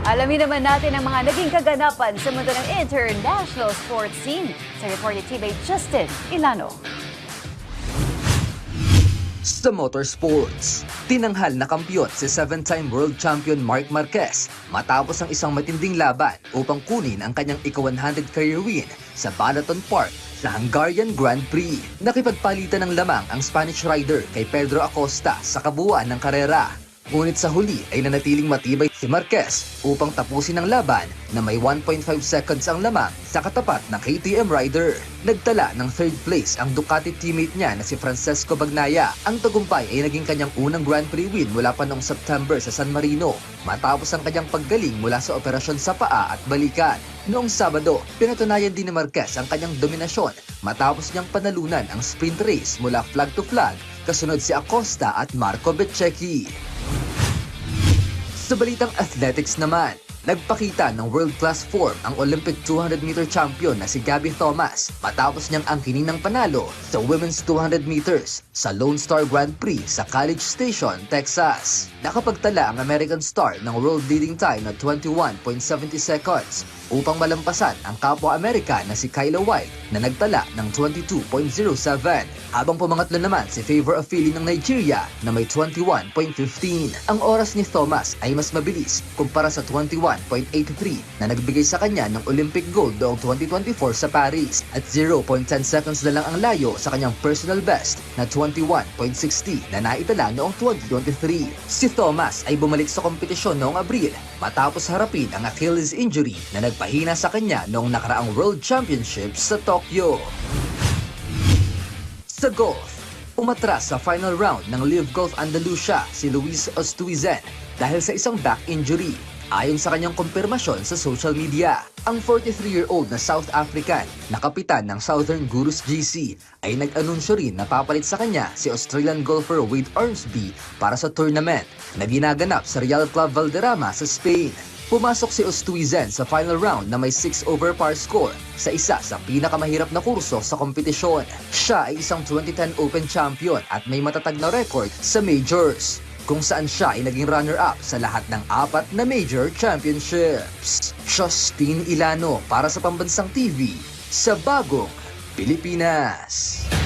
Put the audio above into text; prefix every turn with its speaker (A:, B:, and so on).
A: Alamin naman natin ang mga naging kaganapan sa mundo ng international sports scene sa report ni teammate Justin Ilano.
B: Sa motorsports, tinanghal na kampiyon si 7-time world champion Marc Marquez matapos ang isang matinding laban upang kunin ang kanyang ika-100 career win sa Balaton Park sa Hungarian Grand Prix. Nakipagpalitan ng lamang ang Spanish rider kay Pedro Acosta sa kabuuan ng karera. Ngunit sa huli ay nanatiling matibay si Marquez upang tapusin ang laban na may 1.5 seconds ang lamang sa katapat ng KTM rider. Nagtala ng third place ang Ducati teammate niya na si Francesco Bagnaia. Ang tagumpay ay naging kanyang unang Grand Prix win mula pa noong September sa San Marino matapos ang kanyang paggaling mula sa operasyon sa paa at balikan. Noong Sabado, pinatunayan din ni Marquez ang kanyang dominasyon matapos niyang panalunan ang sprint race mula flag to flag kasunod si Acosta at Marco Bezzecchi. Sa balitang athletics naman, nagpakita ng world-class form ang Olympic 200-meter champion na si Gabby Thomas matapos niyang angkinin ng panalo sa women's 200 meters sa Lone Star Grand Prix sa College Station, Texas. Nakapagtala ang American star ng world-leading time na 21.70 seconds upang malampasan ang kapwa-Amerika na si Kyla White na nagtala ng 22.07 habang pumangatlo naman si Favour Afili ng Nigeria na may 21.15. Ang oras ni Thomas ay mas mabilis kumpara sa 21.83 na nagbigay sa kanya ng Olympic gold noong 2024 sa Paris at 0.10 seconds na lang ang layo sa kanyang personal best na 21.60 na naitala noong 2023. Si Thomas ay bumalik sa kompetisyon noong Abril matapos harapin ang Achilles injury na nagpahina sa kanya noong nakaraang World Championships sa Tokyo. Sa golf, umatras sa final round ng Live Golf Andalusia si Luis Oosthuizen dahil sa isang back injury. Ayon sa kanyang kumpirmasyon sa social media, ang 43-year-old na South African na kapitan ng Southern Gurus GC ay nag-anunsyo rin na papalit sa kanya si Australian golfer Wade Ormsby para sa tournament na ginaganap sa Real Club Valderrama sa Spain. Pumasok si Oosthuizen sa final round na may 6 over par score sa isa sa pinakamahirap na kurso sa kompetisyon. Siya ay isang 2010 Open champion at may matatag na record sa majors, kung saan siya ay naging runner-up sa lahat ng 4 na major championships. Justin Ilano para sa Pambansang TV sa Bagong Pilipinas.